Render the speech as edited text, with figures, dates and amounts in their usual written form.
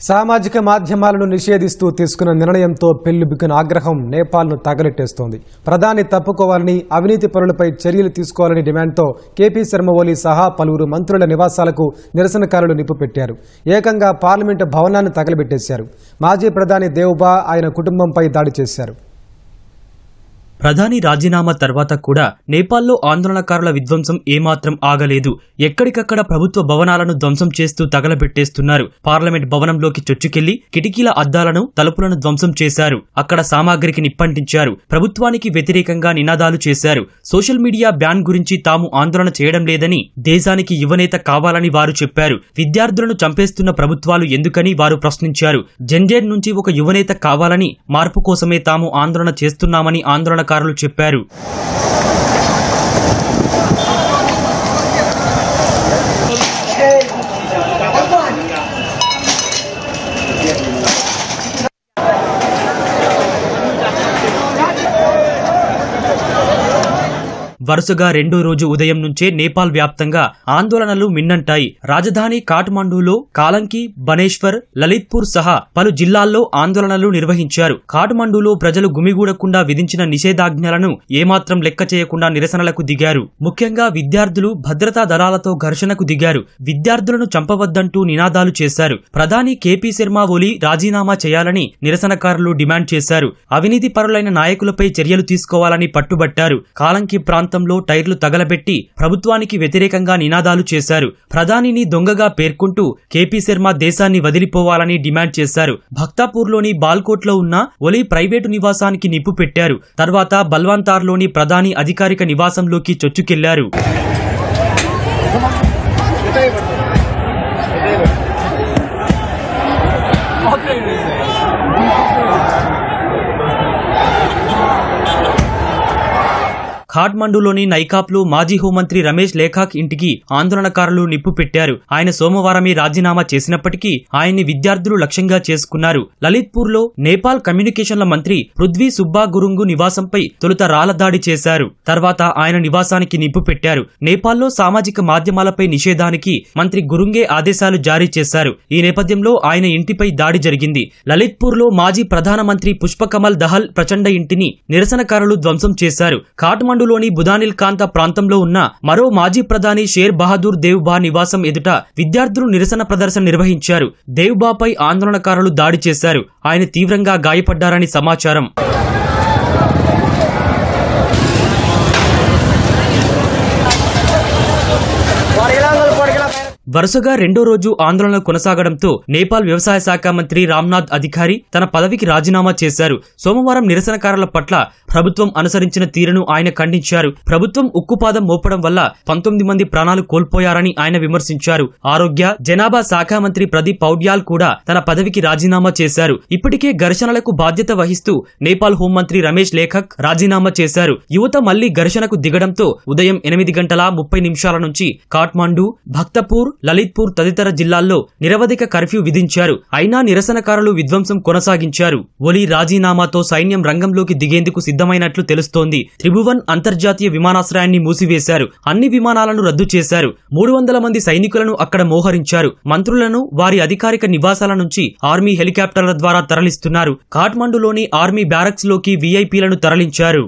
సామాజిక మాధ్యమాలను నిషేధిస్తూ తీసుకున్న నిర్ణయంతో పెళ్లిబిగిన ఆగ్రహం నేపాల్ను తగలెట్టేస్తోంది. ప్రధాని తప్పుకోవాలని, అవినీతి పరులపై చర్యలు తీసుకోవాలని డిమాండ్తో కేపీ శర్మ ఓలీ సహా పలువురు మంత్రుల నివాసాలకు నిరసనకారులు నిప్పు పెట్టారు. ఏకంగా పార్లమెంటు భవనాన్ని తగలబెట్టేశారు. మాజీ ప్రధాని దేవ్బా ఆయన కుటుంబంపై దాడి చేశారు. ప్రధాని రాజీనామా తర్వాత కూడా నేపాల్లో ఆందోళనకారుల విధ్వంసం ఏమాత్రం ఆగలేదు. ఎక్కడికక్కడ ప్రభుత్వ భవనాలను ధ్వంసం చేస్తూ తగలబెట్టేస్తున్నారు. పార్లమెంట్ భవనంలోకి చొచ్చుకెళ్లి కిటికీల అద్దాలను, తలుపులను ధ్వంసం చేశారు. అక్కడ సామాగ్రికి నిప్పంటించారు. ప్రభుత్వానికి వ్యతిరేకంగా నినాదాలు చేశారు. సోషల్ మీడియా బ్యాన్ గురించి తాము ఆందోళన చేయడం లేదని, దేశానికి యువనేత కావాలని వారు చెప్పారు. విద్యార్థులను చంపేస్తున్న ప్రభుత్వాలు ఎందుకని వారు ప్రశ్నించారు. జెండెడ్ నుంచి ఒక యువనేత కావాలని, మార్పు కోసమే తాము ఆందోళన చేస్తున్నామని ఆందోళన చెప్పారు. వరుసగా రెండో రోజు ఉదయం నుంచే నేపాల్ వ్యాప్తంగా ఆందోళనలు మిన్నంటాయి. రాజధాని కాఠ్మండూలో కాలంకి, బనేశ్వర్, లలిత్పూర్ సహా పలు జిల్లాల్లో ఆందోళనలు నిర్వహించారు. కాఠ్మండూలో ప్రజలు గుమిగూడకుండా విధించిన నిషేధాజ్ఞలను ఏమాత్రం లెక్క చేయకుండా నిరసనలకు దిగారు. ముఖ్యంగా విద్యార్థులు భద్రతా దళాలతో ఘర్షణకు దిగారు. విద్యార్థులను చంపవద్దంటూ నినాదాలు చేశారు. ప్రధాని కేపీ శర్మ ఓలీ రాజీనామా చేయాలని నిరసనకారులు డిమాండ్ చేశారు. అవినీతి పరులైన నాయకులపై చర్యలు తీసుకోవాలని పట్టుబట్టారు. కాలంకి ప్రాంతంలో టైర్లు తగలబెట్టి ప్రభుత్వానికి వ్యతిరేకంగా నినాదాలు చేశారు. ప్రధానిని దొంగగా పేర్కొంటూ కేపీ శర్మ దేశాన్ని వదిలిపోవాలని డిమాండ్ చేశారు. భక్తాపూర్లోని బాల్కోట్లో ఉన్న ఓలీ ప్రైవేటు నివాసానికి నిప్పు పెట్టారు. తర్వాత బల్వాంతార్లోని ప్రధాని అధికారిక నివాసంలోకి చొచ్చుకెళ్లారు. ఖాట్మండూలోని నైకాప్లో మాజీ హోంమంత్రి రమేష్ లేఖాక్ ఇంటికి ఆందోళనకారులు నిప్పు పెట్టారు. ఆయన సోమవారమే రాజీనామా చేసినప్పటికీ ఆయన్ని విద్యార్థులు లక్ష్యంగా చేసుకున్నారు. లలిత్పూర్లో నేపాల్ కమ్యూనికేషన్ల మంత్రి పృథ్వీ సుబ్బా గురుంగు నివాసంపై తొలుత రాళ్ల దాడి చేశారు. తర్వాత ఆయన నివాసానికి నిప్పు పెట్టారు. నేపాల్లో సామాజిక మాధ్యమాలపై నిషేధానికి మంత్రి గురుంగే ఆదేశాలు జారీ చేశారు. ఈ నేపథ్యంలో ఆయన ఇంటిపై దాడి జరిగింది. లలిత్పూర్లో మాజీ ప్రధానమంత్రి పుష్పకమల్ దహల్ ప్రచండ ఇంటిని నిరసనకారులు ధ్వంసం చేశారు. కాఠ్మండూలోని బుదానిల్ కాంత ప్రాంతంలో ఉన్న మరో మాజీ ప్రధాని షేర్ బహదూర్ దేవ్బా నివాసం ఎదుట విద్యార్థులు నిరసన ప్రదర్శన నిర్వహించారు. దేవ్బాపై ఆందోళనకారులు దాడి చేశారు. ఆయన తీవ్రంగా గాయపడ్డారని సమాచారం. వరుసగా రెండో రోజు ఆందోళనలు కొనసాగడంతో నేపాల్ వ్యవసాయ శాఖ మంత్రి రామ్నాథ్ అధికారి తన పదవికి రాజీనామా చేశారు. సోమవారం నిరసనకారుల పట్ల ప్రభుత్వం అనుసరించిన తీరును ఆయన ఖండించారు. ప్రభుత్వం ఉక్కుపాదం మోపడం వల్ల 19 మంది ప్రాణాలు కోల్పోయారని ఆయన విమర్శించారు. ఆరోగ్య, జనాభా శాఖ మంత్రి ప్రదీప్ పౌడ్యాల్ కూడా తన పదవికి రాజీనామా చేశారు. ఇప్పటికే ఘర్షణలకు బాధ్యత వహిస్తూ నేపాల్ హోంమంత్రి రమేష్ లేఖక్ రాజీనామా చేశారు. యువత మళ్లీ ఘర్షణకు దిగడంతో ఉదయం 8:30 నుంచి కాఠ్మండూ, భక్తపూర్, లలిత్పూర్ తదితర జిల్లాల్లో నిరవధిక కర్ఫ్యూ విధించారు. అయినా నిరసనకారులు విధ్వంసం కొనసాగించారు. ఓలీ రాజీనామాతో సైన్యం రంగంలోకి దిగేందుకు సిద్ధమైనట్లు తెలుస్తోంది. త్రిభువన్ అంతర్జాతీయ విమానాశ్రయాన్ని మూసివేశారు. అన్ని విమానాలను రద్దు చేశారు. 300 మంది సైనికులను అక్కడ మోహరించారు. మంత్రులను వారి అధికారిక నివాసాల నుంచి ఆర్మీ హెలికాప్టర్ల ద్వారా తరలిస్తున్నారు. కాఠ్మండూలోని ఆర్మీ బ్యారక్స్ లోకి వీఐపీలను తరలించారు.